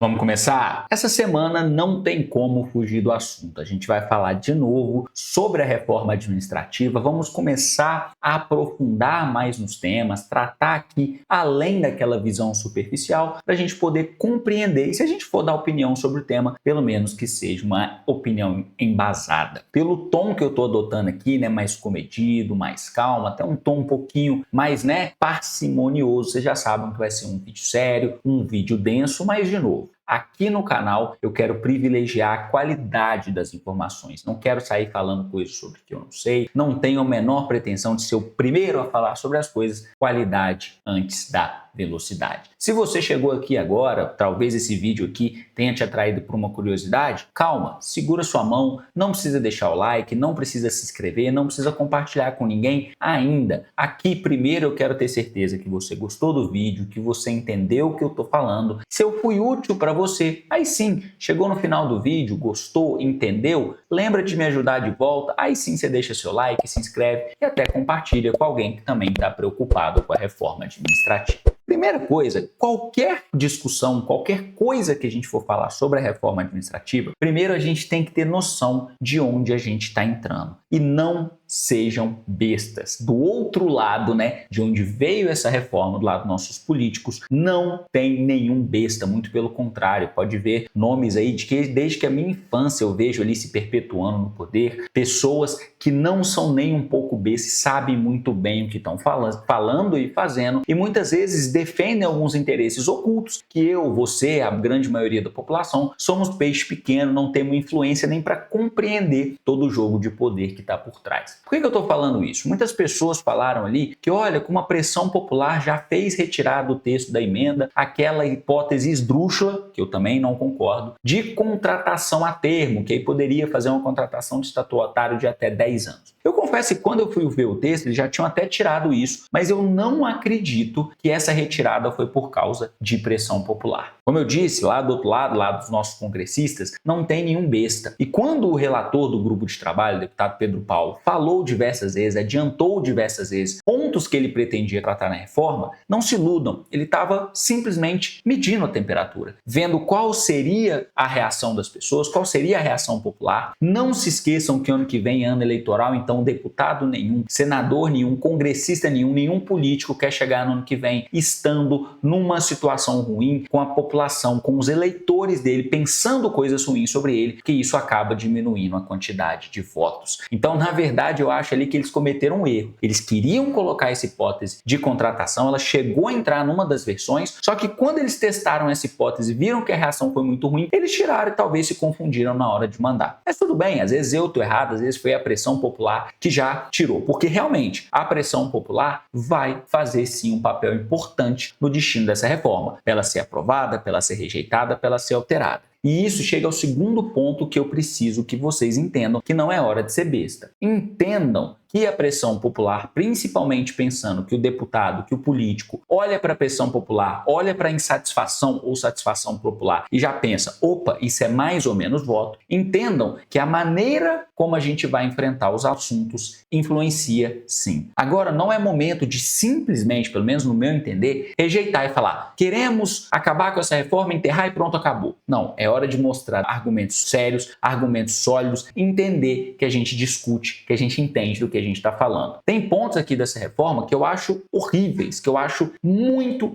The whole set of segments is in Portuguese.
Vamos começar? Essa semana não tem como fugir do assunto. A gente vai falar de novo sobre a reforma administrativa. Vamos começar a aprofundar mais nos temas, tratar aqui além daquela visão superficial, para a gente poder compreender. E se a gente for dar opinião sobre o tema, pelo menos que seja uma opinião embasada. Pelo tom que eu estou adotando aqui, mais comedido, mais calmo, até um tom um pouquinho mais, parcimonioso. Vocês já sabem que vai ser um vídeo sério, um vídeo denso, mas de novo, aqui no canal eu quero privilegiar a qualidade das informações. Não quero sair falando coisas sobre que eu não sei. Não tenho a menor pretensão de ser o primeiro a falar sobre as coisas. Qualidade antes da velocidade. Se você chegou aqui agora, talvez esse vídeo aqui tenha te atraído por uma curiosidade, calma, segura sua mão, não precisa deixar o like, não precisa se inscrever, não precisa compartilhar com ninguém ainda. Aqui primeiro eu quero ter certeza que você gostou do vídeo, que você entendeu o que eu estou falando. Se eu fui útil para você, aí sim, chegou no final do vídeo, gostou, entendeu? Lembra de me ajudar de volta? Aí sim você deixa seu like, se inscreve e até compartilha com alguém que também está preocupado com a reforma administrativa. Primeira coisa, qualquer discussão, qualquer coisa que a gente for falar sobre a reforma administrativa, primeiro a gente tem que ter noção de onde a gente está entrando. E não sejam bestas. Do outro lado, de onde veio essa reforma, do lado dos nossos políticos, não tem nenhum besta, muito pelo contrário. Pode ver nomes aí de que desde que a minha infância eu vejo ali se perpetuando no poder, pessoas que não são nem um pouco bestas, sabem muito bem o que estão falando e fazendo, e muitas vezes defendem alguns interesses ocultos que eu, você, a grande maioria da população, somos peixe pequeno, não temos influência nem para compreender todo o jogo de poder que está por trás. Por que eu estou falando isso? Muitas pessoas falaram ali que, olha, como a pressão popular já fez retirar do texto da emenda aquela hipótese esdrúxula, que eu também não concordo, de contratação a termo, que aí poderia fazer uma contratação de estatutário de até 10 anos. Eu confesso que quando eu fui ver o texto, eles já tinham até tirado isso, mas eu não acredito que essa retirada foi por causa de pressão popular. Como eu disse, lá do outro lado, lá dos nossos congressistas, não tem nenhum besta. E quando o relator do grupo de trabalho, o deputado Pedro Paulo, falou diversas vezes, adiantou diversas vezes pontos que ele pretendia tratar na reforma, não se iludam, ele estava simplesmente medindo a temperatura, vendo qual seria a reação das pessoas, qual seria a reação popular. Não se esqueçam que ano que vem é ano eleitoral, então deputado nenhum, senador nenhum, congressista nenhum, nenhum político quer chegar no ano que vem estando numa situação ruim, com a população, com os eleitores dele, pensando coisas ruins sobre ele, que isso acaba diminuindo a quantidade de votos. Então, na verdade, eu acho ali que eles cometeram um erro. Eles queriam colocar essa hipótese de contratação, ela chegou a entrar numa das versões, só que quando eles testaram essa hipótese e viram que a reação foi muito ruim, eles tiraram e talvez se confundiram na hora de mandar. Mas tudo bem, às vezes eu estou errado, às vezes foi a pressão popular que já tirou, porque realmente a pressão popular vai fazer sim um papel importante no destino dessa reforma, para ela ser aprovada, para ela ser rejeitada, para ela ser alterada. E isso chega ao segundo ponto que eu preciso que vocês entendam, que não é hora de ser besta. Entendam que a pressão popular, principalmente pensando que o deputado, que o político, olha para a pressão popular, olha para a insatisfação ou satisfação popular e já pensa, opa, isso é mais ou menos voto. Entendam que a maneira como a gente vai enfrentar os assuntos influencia sim. Agora, não é momento de simplesmente, pelo menos no meu entender, rejeitar e falar, queremos acabar com essa reforma, enterrar e pronto, acabou. Não, é hora de mostrar argumentos sérios, argumentos sólidos, entender que a gente discute, que a gente entende do que a gente está falando. Tem pontos aqui dessa reforma que eu acho horríveis, que eu acho muito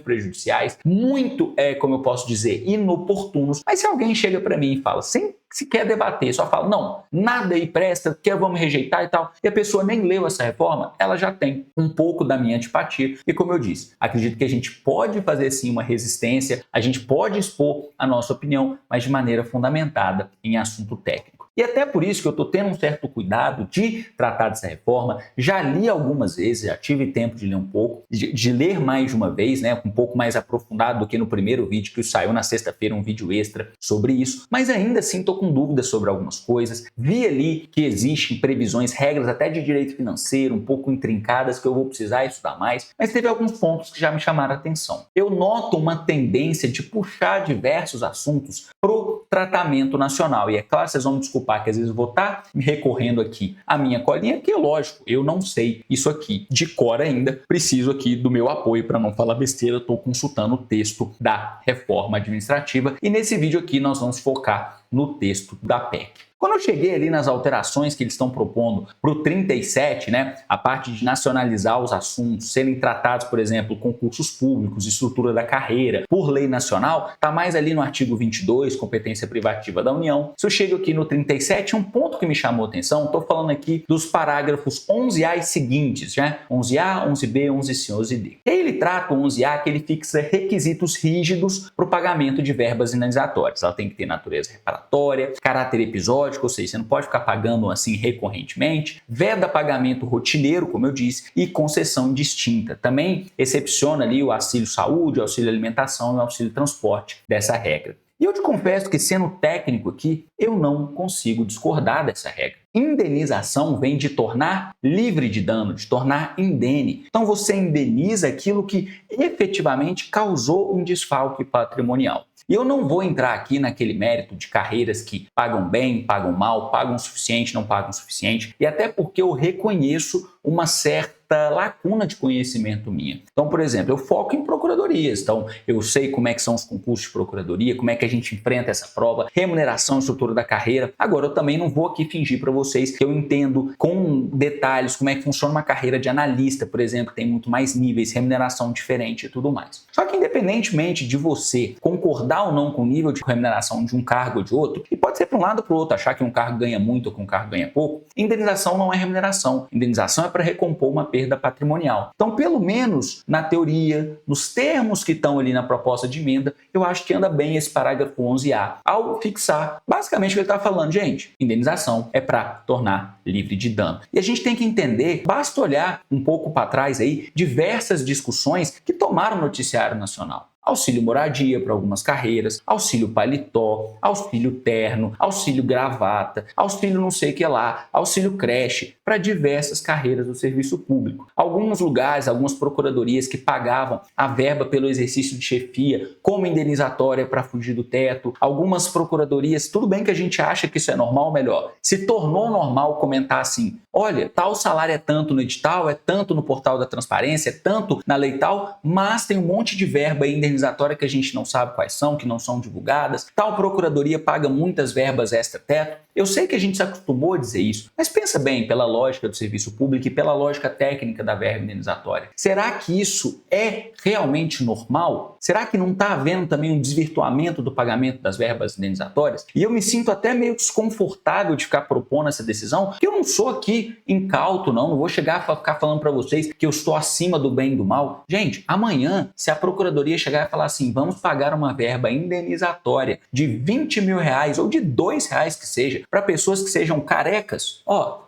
prejudiciais, muito, como eu posso dizer, inoportunos. Mas se alguém chega para mim e fala, se quer debater, só fala, não, nada aí presta, vamos rejeitar e tal, e a pessoa nem leu essa reforma, ela já tem um pouco da minha antipatia. E como eu disse, acredito que a gente pode fazer sim uma resistência, a gente pode expor a nossa opinião, mas de maneira fundamentada em assunto técnico. E até por isso que eu estou tendo um certo cuidado de tratar dessa reforma. Já li algumas vezes, já tive tempo de ler um pouco, de ler mais de uma vez, um pouco mais aprofundado do que no primeiro vídeo, que saiu na sexta-feira, um vídeo extra sobre isso. Mas ainda assim estou com dúvidas sobre algumas coisas. Vi ali que existem previsões, regras até de direito financeiro, um pouco intrincadas, que eu vou precisar estudar mais. Mas teve alguns pontos que já me chamaram a atenção. Eu noto uma tendência de puxar diversos assuntos pro tratamento nacional. E é claro, vocês vão me desculpar desculpar que às vezes eu vou estar me recorrendo aqui à minha colinha, porque lógico, eu não sei isso aqui de cor ainda, preciso aqui do meu apoio para não falar besteira, estou consultando o texto da reforma administrativa e nesse vídeo aqui nós vamos focar no texto da PEC. Quando eu cheguei ali nas alterações que eles estão propondo para o 37, né, a parte de nacionalizar os assuntos, serem tratados, por exemplo, concursos públicos, estrutura da carreira, por lei nacional, está mais ali no artigo 22, competência privativa da União. Se eu chego aqui no 37, um ponto que me chamou a atenção, estou falando aqui dos parágrafos 11A e seguintes, né? 11A, 11B, 11C, 11D. E aí ele trata o 11A que ele fixa requisitos rígidos para o pagamento de verbas indenizatórias. Ela tem que ter natureza reparatória, caráter episódico, ou seja, você não pode ficar pagando assim recorrentemente, veda pagamento rotineiro, como eu disse, e concessão distinta. Também excepciona ali o auxílio saúde, o auxílio alimentação e o auxílio transporte dessa regra. E eu te confesso que, sendo técnico aqui, eu não consigo discordar dessa regra. Indenização vem de tornar livre de dano, de tornar indene. Então você indeniza aquilo que efetivamente causou um desfalque patrimonial. E eu não vou entrar aqui naquele mérito de carreiras que pagam bem, pagam mal, pagam o suficiente, não pagam o suficiente, e até porque eu reconheço uma certa lacuna de conhecimento minha. Então, por exemplo, eu foco em procuradorias, então eu sei como é que são os concursos de procuradoria, como é que a gente enfrenta essa prova, remuneração, estrutura da carreira. Agora, eu também não vou aqui fingir para vocês que eu entendo com detalhes como é que funciona uma carreira de analista, por exemplo, que tem muito mais níveis, remuneração diferente e tudo mais. Só que independentemente de você concordar ou não com o nível de remuneração de um cargo ou de outro, e pode ser para um lado ou para o outro, achar que um cargo ganha muito ou que um cargo ganha pouco, indenização não é remuneração. Indenização é para recompor uma perda patrimonial. Então, pelo menos na teoria, nos termos que estão ali na proposta de emenda, eu acho que anda bem esse parágrafo 11A ao fixar basicamente o que ele está falando. Gente, indenização é para tornar livre de dano. E a gente tem que entender, basta olhar um pouco para trás aí, diversas discussões que tomaram o noticiário nacional. Auxílio moradia para algumas carreiras, auxílio paletó, auxílio terno, auxílio gravata, auxílio não sei o que lá, auxílio creche, para diversas carreiras do serviço público. Alguns lugares, algumas procuradorias que pagavam a verba pelo exercício de chefia como indenizatória para fugir do teto, algumas procuradorias, tudo bem que a gente acha que isso é normal, melhor, se tornou normal comentar assim, olha, tal salário é tanto no edital, é tanto no portal da transparência, é tanto na lei tal, mas tem um monte de verba indenizatória que a gente não sabe quais são, que não são divulgadas, tal procuradoria paga muitas verbas extra-teto. Eu sei que a gente se acostumou a dizer isso, mas pensa bem pela lógica do serviço público e pela lógica técnica da verba indenizatória. Será que isso é realmente normal? Será que não está havendo também um desvirtuamento do pagamento das verbas indenizatórias? E eu me sinto até meio desconfortável de ficar propondo essa decisão, porque eu não sou aqui incauto, não vou chegar a ficar falando para vocês que eu estou acima do bem e do mal. Gente, amanhã, se a procuradoria chegar e falar assim, vamos pagar uma verba indenizatória de 20 mil reais ou de 2 reais que seja, para pessoas que sejam carecas,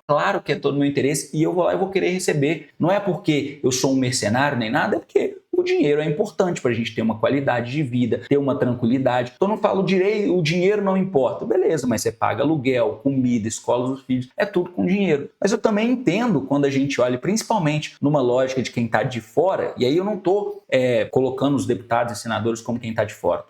claro que é todo o meu interesse e eu vou querer receber. Não é porque eu sou um mercenário nem nada, é porque o dinheiro é importante para a gente ter uma qualidade de vida, ter uma tranquilidade. Então eu não falo o dinheiro não importa. Beleza, mas você paga aluguel, comida, escola dos filhos, é tudo com dinheiro. Mas eu também entendo quando a gente olha, principalmente numa lógica de quem está de fora, e aí eu não estou colocando os deputados e senadores como quem está de fora,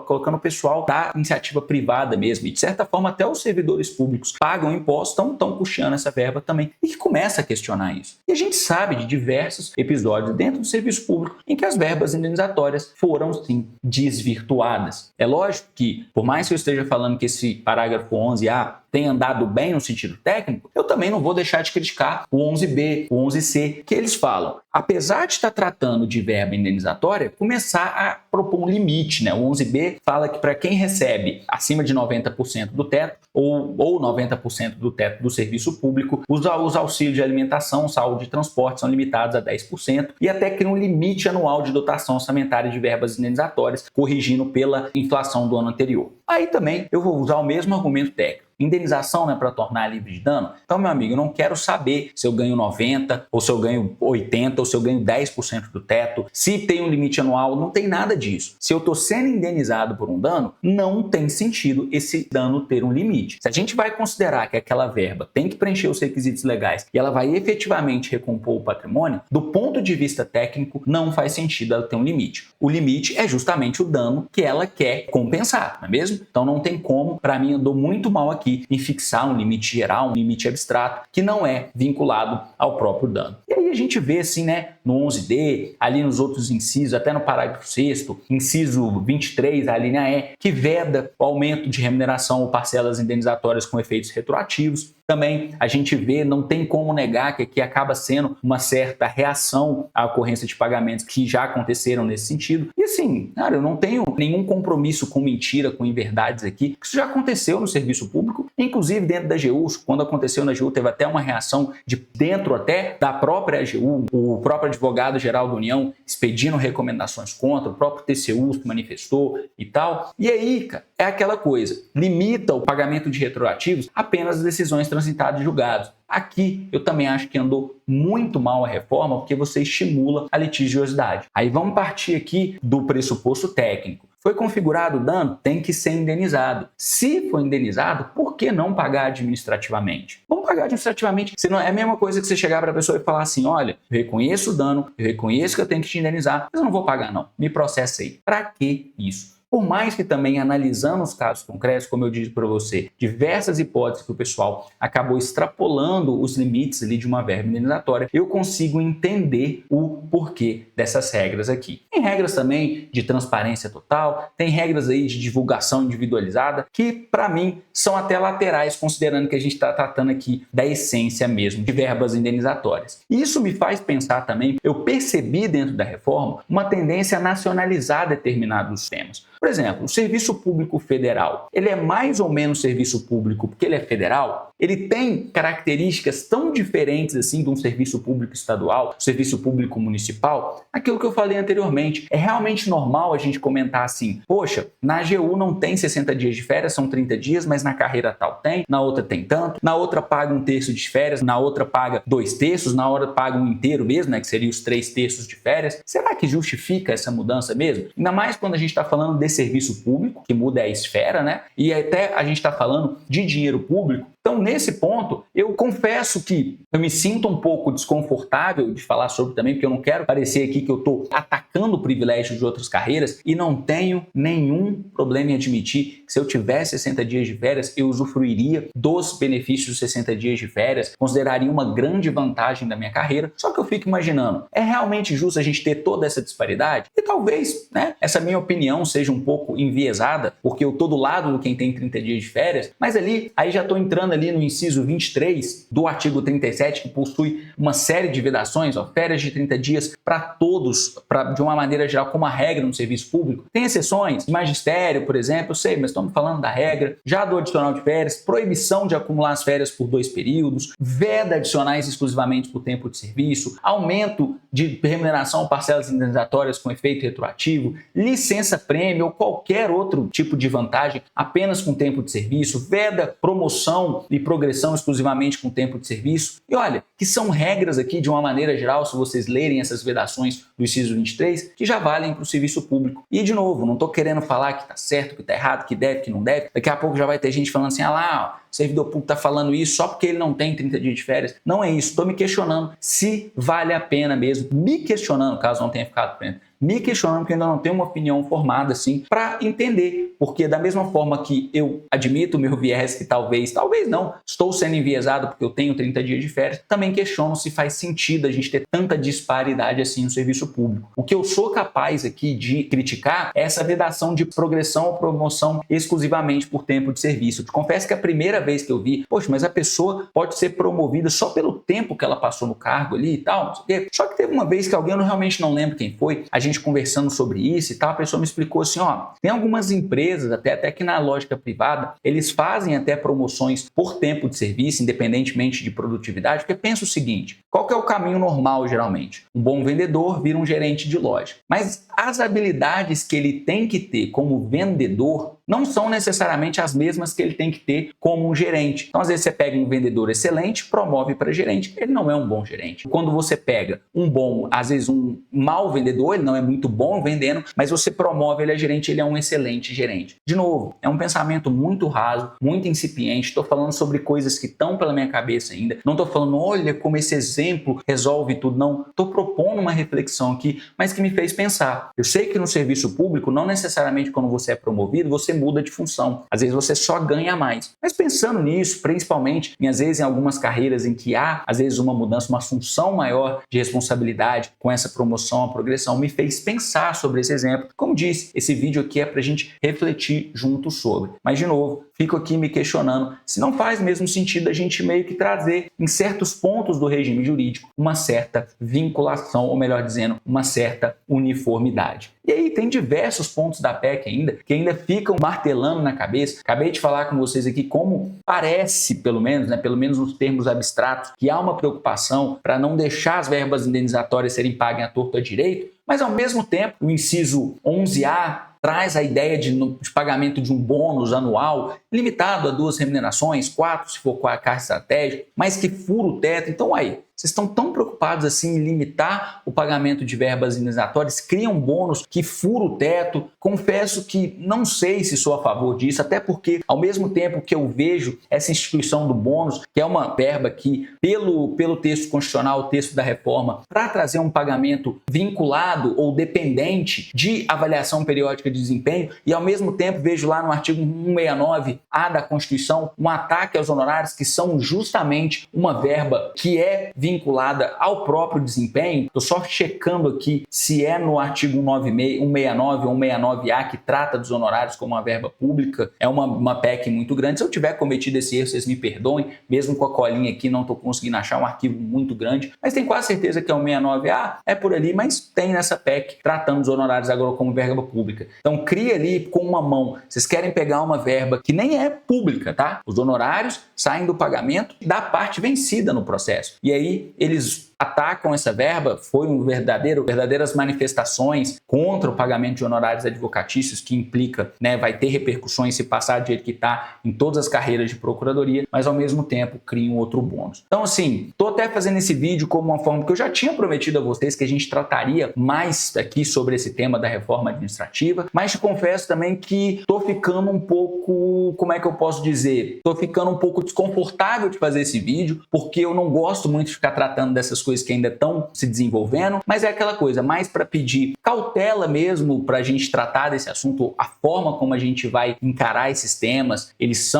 colocando o pessoal da iniciativa privada mesmo, e de certa forma até os servidores públicos pagam impostos, estão puxando essa verba também, e que começa a questionar isso. E a gente sabe de diversos episódios dentro do serviço público em que as verbas indenizatórias foram, sim, desvirtuadas. É lógico que, por mais que eu esteja falando que esse parágrafo 11A tem andado bem no sentido técnico, eu também não vou deixar de criticar o 11B, o 11C, que eles falam, apesar de estar tratando de verba indenizatória, começar a propor um limite, né? O 11B fala que para quem recebe acima de 90% do teto ou 90% do teto do serviço público, os auxílios de alimentação, saúde e transporte são limitados a 10% e até cria um limite anual de dotação orçamentária de verbas indenizatórias, corrigindo pela inflação do ano anterior. Aí também eu vou usar o mesmo argumento técnico. Indenização não é para tornar livre de dano? Então, meu amigo, eu não quero saber se eu ganho 90, ou se eu ganho 80, ou se eu ganho 10% do teto, se tem um limite anual, não tem nada disso. Se eu estou sendo indenizado por um dano, não tem sentido esse dano ter um limite. Se a gente vai considerar que aquela verba tem que preencher os requisitos legais e ela vai efetivamente recompor o patrimônio, do ponto de vista técnico, não faz sentido ela ter um limite. O limite é justamente o dano que ela quer compensar, não é mesmo? Então não tem como, para mim, andou muito mal aqui aqui em fixar um limite geral, um limite abstrato, que não é vinculado ao próprio dano. E aí a gente vê assim, né, no 11D, ali nos outros incisos, até no parágrafo 6º, inciso 23, a linha E, que veda o aumento de remuneração ou parcelas indenizatórias com efeitos retroativos. Também a gente vê, não tem como negar que aqui acaba sendo uma certa reação à ocorrência de pagamentos que já aconteceram nesse sentido. E assim, cara, eu não tenho nenhum compromisso com mentira, com inverdades aqui, isso já aconteceu no serviço público, inclusive dentro da AGU. Quando aconteceu na AGU, teve até uma reação de dentro até da própria AGU, o próprio advogado-geral da União expedindo recomendações contra, o próprio TCU se manifestou e tal. E aí, cara, é aquela coisa, limita o pagamento de retroativos apenas às decisões transitadas e julgados. Aqui eu também acho que andou muito mal a reforma, porque você estimula a litigiosidade. Aí vamos partir aqui do pressuposto técnico. Foi configurado o dano, tem que ser indenizado. Se for indenizado, por que não pagar administrativamente? Vamos pagar administrativamente. Senão é a mesma coisa que você chegar para a pessoa e falar assim, olha, eu reconheço o dano, eu reconheço que eu tenho que te indenizar, mas eu não vou pagar não, me processa aí. Para que isso? Por mais que também analisando os casos concretos, como eu disse para você, diversas hipóteses que o pessoal acabou extrapolando os limites ali de uma verba indenizatória, eu consigo entender o porquê dessas regras aqui. Tem regras também de transparência total, tem regras aí de divulgação individualizada, que para mim são até laterais, considerando que a gente está tratando aqui da essência mesmo de verbas indenizatórias. Isso me faz pensar também, eu percebi dentro da reforma uma tendência a nacionalizar determinados temas. Por exemplo, o serviço público federal, ele é mais ou menos serviço público porque ele é federal? Ele tem características tão diferentes assim de um serviço público estadual, serviço público municipal? Aquilo que eu falei anteriormente, é realmente normal a gente comentar assim, poxa, na AGU não tem 60 dias de férias, são 30 dias, mas na carreira tal tem, na outra tem tanto, na outra paga 1/3 de férias, na outra paga 2/3, na outra paga 1 inteiro mesmo, né, que seria os 3/3 de férias. Será que justifica essa mudança mesmo? Ainda mais quando a gente está falando de serviço público, que muda a esfera, né? E até a gente está falando de dinheiro público. Então, nesse ponto, eu confesso que eu me sinto um pouco desconfortável de falar sobre também, porque eu não quero parecer aqui que eu estou atacando o privilégio de outras carreiras e não tenho nenhum problema em admitir que se eu tivesse 60 dias de férias, eu usufruiria dos benefícios dos 60 dias de férias, consideraria uma grande vantagem da minha carreira. Só que eu fico imaginando, é realmente justo a gente ter toda essa disparidade? E talvez, né, essa minha opinião seja um pouco enviesada, porque eu estou do lado de quem tem 30 dias de férias, mas aí já estou entrando ali no inciso 23 do artigo 37, que possui uma série de vedações, férias de 30 dias para todos, de uma maneira geral, como a regra no serviço público. Tem exceções, magistério, por exemplo, eu sei, mas estamos falando da regra, já do adicional de férias, proibição de acumular as férias por 2 períodos, veda adicionais exclusivamente por tempo de serviço, aumento de remuneração ou parcelas indenizatórias com efeito retroativo, licença-prêmio ou qualquer outro tipo de vantagem apenas com tempo de serviço, veda promoção e progressão exclusivamente com tempo de serviço. E olha, que são regras aqui de uma maneira geral, se vocês lerem essas vedações do inciso 23, que já valem para o serviço público. E de novo, não estou querendo falar que está certo, que está errado, que deve, que não deve. Daqui a pouco já vai ter gente falando assim, o servidor público está falando isso só porque ele não tem 30 dias de férias. Não é isso, estou me questionando se vale a pena mesmo, me questionando, caso não tenha ficado preso, me questionando porque ainda não tenho uma opinião formada assim para entender, porque da mesma forma que eu admito o meu viés que talvez não, estou sendo enviesado porque eu tenho 30 dias de férias, também questiono se faz sentido a gente ter tanta disparidade assim no serviço público. O que eu sou capaz aqui de criticar é essa vedação de progressão ou promoção exclusivamente por tempo de serviço. Eu te confesso que a primeira vez que eu vi, poxa, mas a pessoa pode ser promovida só pelo tempo que ela passou no cargo ali e tal, não sei o quê. Só que teve uma vez que alguém, eu realmente não lembro quem foi, a gente conversando sobre isso e tal, a pessoa me explicou assim, tem algumas empresas, até que na lógica privada, eles fazem até promoções por tempo de serviço, independentemente de produtividade, porque pensa o seguinte, qual que é o caminho normal geralmente? Um bom vendedor vira um gerente de loja, mas as habilidades que ele tem que ter como vendedor não são necessariamente as mesmas que ele tem que ter como um gerente. Então, às vezes, você pega um vendedor excelente, promove para gerente, ele não é um bom gerente. Quando você pega um bom, às vezes um mau vendedor, ele não não é muito bom vendendo, mas você promove ele a gerente, ele é um excelente gerente. De novo, é um pensamento muito raso, muito incipiente, estou falando sobre coisas que estão pela minha cabeça ainda, não estou falando, olha como esse exemplo resolve tudo, não. Estou propondo uma reflexão aqui, mas que me fez pensar. Eu sei que no serviço público, não necessariamente quando você é promovido, você muda de função. Às vezes você só ganha mais. Mas pensando nisso, principalmente, às vezes em algumas carreiras em que há, às vezes uma mudança, uma assunção maior de responsabilidade com essa promoção, a progressão, me fez pensar sobre esse exemplo. Como disse, esse vídeo aqui é para a gente refletir junto sobre. Mas, de novo, fico aqui me questionando se não faz mesmo sentido a gente meio que trazer em certos pontos do regime jurídico uma certa vinculação, ou melhor dizendo, uma certa uniformidade. E aí tem diversos pontos da PEC ainda que ainda ficam martelando na cabeça. Acabei de falar com vocês aqui como parece, pelo menos nos termos abstratos, que há uma preocupação para não deixar as verbas indenizatórias serem pagas à torto à direito, mas ao mesmo tempo o inciso 11A traz a ideia de pagamento de um bônus anual limitado a 2 remunerações, 4 se for com a carta estratégica, mas que fura o teto. Então aí, vocês estão tão preocupados assim em limitar o pagamento de verbas indenizatórias, criam um bônus que fura o teto. Confesso que não sei se sou a favor disso, até porque ao mesmo tempo que eu vejo essa instituição do bônus, que é uma verba que pelo texto constitucional, o texto da reforma, para trazer um pagamento vinculado ou dependente de avaliação periódica de desempenho, e ao mesmo tempo vejo lá no artigo 169A da Constituição um ataque aos honorários que são justamente uma verba que é vinculada ao próprio desempenho. Estou só checando aqui se é no artigo 169 ou 169A que trata dos honorários como uma verba pública. É uma PEC muito grande. Se eu tiver cometido esse erro, vocês me perdoem. Mesmo com a colinha aqui, não estou conseguindo achar um arquivo muito grande, mas tenho quase certeza que é o 169A, é por ali, mas tem nessa PEC tratando os honorários agora como verba pública. Então cria ali com uma mão. Vocês querem pegar uma verba que nem é pública, tá? Os honorários saem do pagamento da parte vencida no processo. E aí eles atacam essa verba, foi verdadeiras manifestações contra o pagamento de honorários advocatícios, que implica, vai ter repercussões se passar do jeito que está em todas as carreiras de procuradoria, mas ao mesmo tempo cria um outro bônus. Então assim, estou até fazendo esse vídeo como uma forma que eu já tinha prometido a vocês que a gente trataria mais aqui sobre esse tema da reforma administrativa, mas te confesso também que estou ficando um pouco, como é que eu posso dizer? Estou ficando um pouco desconfortável de fazer esse vídeo, porque eu não gosto muito de ficar tratando dessas coisas que ainda estão se desenvolvendo, mas é aquela coisa, mais para pedir cautela mesmo para a gente tratar desse assunto, a forma como a gente vai encarar esses temas, eles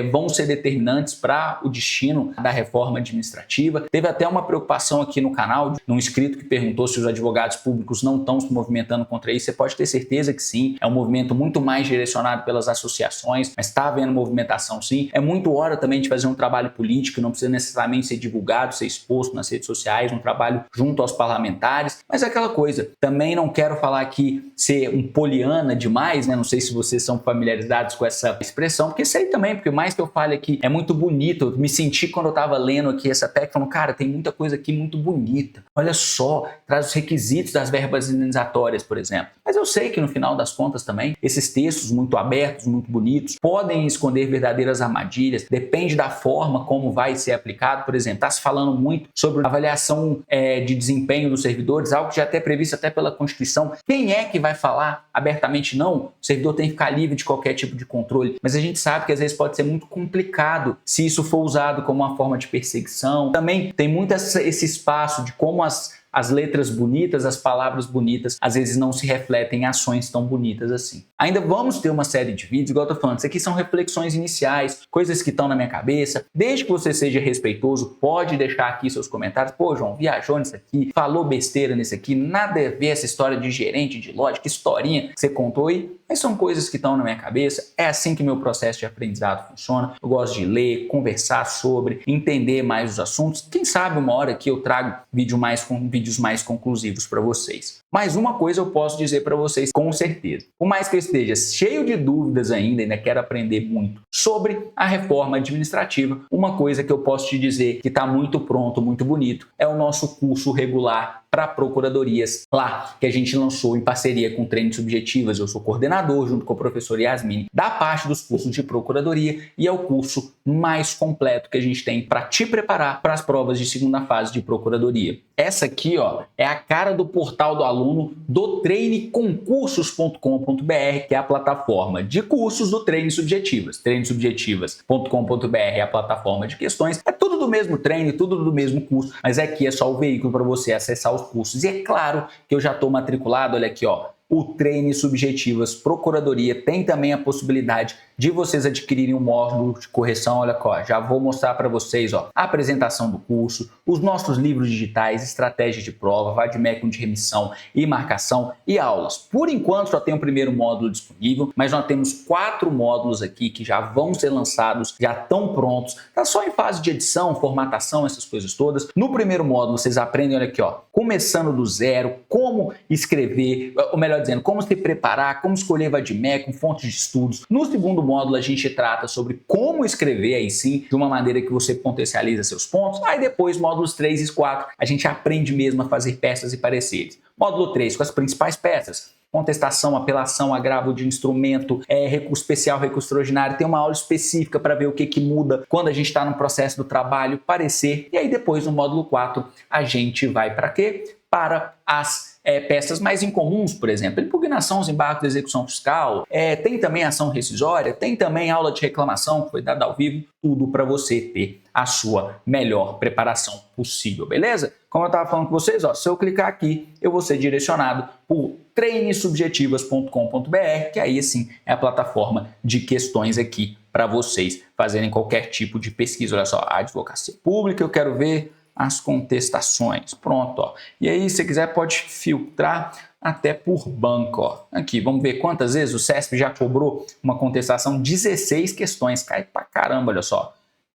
vão ser determinantes para o destino da reforma administrativa. Teve até uma preocupação aqui no canal, de um inscrito que perguntou se os advogados públicos não estão se movimentando contra isso. Você pode ter certeza que sim, é um movimento muito mais direcionado pelas associações, mas está havendo movimentação sim. É muito hora também de fazer um trabalho político, não precisa necessariamente ser divulgado, ser exposto nas redes sociais, um trabalho junto aos parlamentares, mas é aquela coisa, também não quero falar aqui ser um poliana demais, não sei se vocês são familiarizados com essa expressão, porque sei também, porque mais que eu fale aqui é muito bonito, eu me senti quando eu estava lendo aqui essa PEC, falando, cara, tem muita coisa aqui muito bonita, olha só, traz os requisitos das verbas indenizatórias, por exemplo, mas eu sei que no final das contas também, esses textos muito abertos, muito bonitos, podem esconder verdadeiras armadilhas, depende da forma como vai ser aplicado. Por exemplo, está se falando muito sobre avaliação de desempenho dos servidores, algo que já é previsto até pela Constituição. Quem é que vai falar abertamente não? O servidor tem que ficar livre de qualquer tipo de controle, mas a gente sabe que às vezes pode ser muito complicado se isso for usado como uma forma de perseguição. Também tem muito esse espaço de como as letras bonitas, as palavras bonitas, às vezes não se refletem em ações tão bonitas assim. Ainda vamos ter uma série de vídeos, igual eu tô falando, isso aqui são reflexões iniciais, coisas que estão na minha cabeça. Desde que você seja respeitoso, pode deixar aqui seus comentários. Pô, João, viajou nisso aqui, falou besteira nisso aqui, nada a ver essa história de gerente, de lógica, historinha que você contou aí. Mas são coisas que estão na minha cabeça, é assim que meu processo de aprendizado funciona. Eu gosto de ler, conversar sobre, entender mais os assuntos. Quem sabe uma hora que eu trago vídeos mais conclusivos para vocês. Mas uma coisa eu posso dizer para vocês com certeza. Por mais que eu esteja cheio de dúvidas ainda quero aprender muito sobre a reforma administrativa, uma coisa que eu posso te dizer que está muito pronto, muito bonito, é o nosso curso regular para procuradorias lá, que a gente lançou em parceria com Treine Subjetivas. Eu sou coordenador, junto com a professora Yasmine, da parte dos cursos de procuradoria, e é o curso mais completo que a gente tem para te preparar para as provas de segunda fase de procuradoria. Essa aqui, ó, é a cara do portal do aluno do treineconcursos.com.br, que é a plataforma de cursos do Treine Subjetivas. Treinesubjetivas.com.br é a plataforma de questões. É tudo do mesmo treino, tudo do mesmo curso, mas aqui é só o veículo para você acessar os cursos. E é claro que eu já estou matriculado, olha aqui, ó. O Treine Subjetivas Procuradoria tem também a possibilidade de vocês adquirirem um módulo de correção. Olha só, já vou mostrar para vocês, ó, a apresentação do curso, os nossos livros digitais, estratégia de prova, vademecum de remissão e marcação e aulas. Por enquanto só tem o primeiro módulo disponível, mas nós temos 4 módulos aqui que já vão ser lançados, já estão prontos. Tá só em fase de edição, formatação, essas coisas todas. No primeiro módulo vocês aprendem, olha aqui, ó, começando do zero, como escrever, ou melhor dizendo, como se preparar, como escolher vademecum, fontes de estudos. No segundo módulo a gente trata sobre como escrever aí sim, de uma maneira que você potencializa seus pontos. Aí depois, módulos 3 e 4, a gente aprende mesmo a fazer peças e pareceres. Módulo 3 com as principais peças: contestação, apelação, agravo de instrumento, recurso especial, recurso extraordinário. Tem uma aula específica para ver o que muda quando a gente está no processo do trabalho, parecer. E aí depois, no módulo 4, a gente vai para quê? Para as peças mais incomuns, por exemplo, impugnação aos embargos de execução fiscal, tem também ação rescisória, tem também aula de reclamação que foi dada ao vivo, tudo para você ter a sua melhor preparação possível, beleza? Como eu estava falando com vocês, ó, se eu clicar aqui, eu vou ser direcionado por treinesubjetivas.com.br, que aí sim é a plataforma de questões aqui para vocês fazerem qualquer tipo de pesquisa. Olha só, advocacia pública, eu quero ver as contestações. Pronto, ó. E aí, se quiser, pode filtrar até por banco, ó. Aqui, vamos ver quantas vezes o CESP já cobrou uma contestação. 16 questões, cai pra caramba, olha só.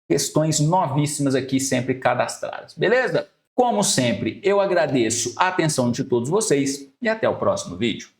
Questões novíssimas aqui, sempre cadastradas, beleza? Como sempre, eu agradeço a atenção de todos vocês e até o próximo vídeo.